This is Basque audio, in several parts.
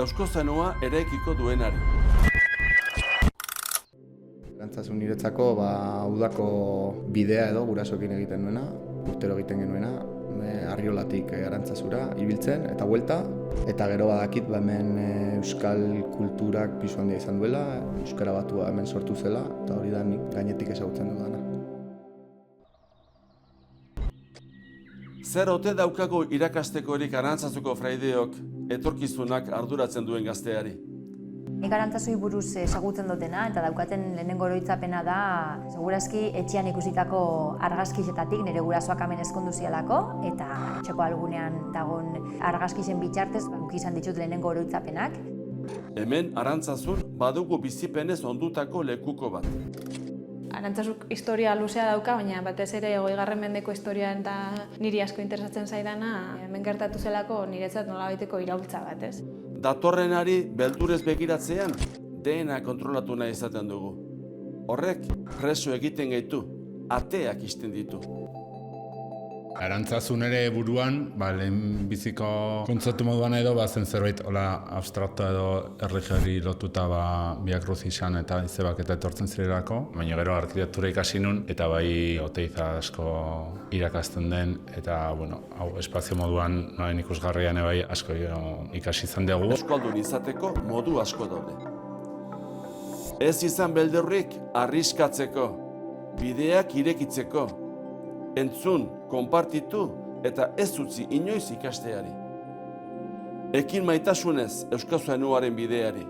Eusko Zenua eraikiko duenari. Arantzazu niretzako udako bidea edo gurasoekin egiten nuena, urtero egiten genuena, Arriolatik Arantzazura ibiltzen eta buelta. Eta gero badakit hemen euskal kulturak pisu handia izan duela, euskara batua hemen sortu zela, eta hori da nik gainetik ezagutzen dudana. Zer ote daukagu irakastekorik Arantzazuko fraideok etorkizunak arduratzen duen gazteari? Nik Arantzazui buruz ezagutzen dutena eta daukaten lehenengo oroitzapena da segurazki etxean ikusitako argazkixetatik nire gurasoak hemen ezkondu zialako eta etxeko algunean dagon argazkixen bitartez izan ditut lehenengo oroitzapenak. Hemen Arantzazun badugu bizipenez ondutako lekuko bat. Arantzazuk historia luzea dauka, baina batez ere 20. mendeko historia eta niri asko interesatzen zaidana hemen gertatu zelako niretzat nolabaiteko iraultza bat, ez? Datorrenari beldurez begiratzean, dena kontrolatu nahi izaten dugu. Horrek preso egiten gaitu, ateak isten ditu. Arantzazun ere buruan, lehenbiziko kontzeptu moduan edo zen zerbait abstrakto edo erlijioari lotuta Via Crucisan eta izebak eta etortzen zirelako, baina gero arkitektura ikasi nun eta bai Oteiza asko irakasten den eta hau espazio moduan noen ikusgarrian bai asko ikasi izan dugu. Euskaldun izateko modu asko daude. Ez izan beldurrik arriskatzeko, bideak irekitzeko, entzun, konpartitu eta ez utzi inoiz ikasteari. Ekin maitasunez Eusko Zenuaren bideari,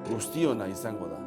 guztiona izango da.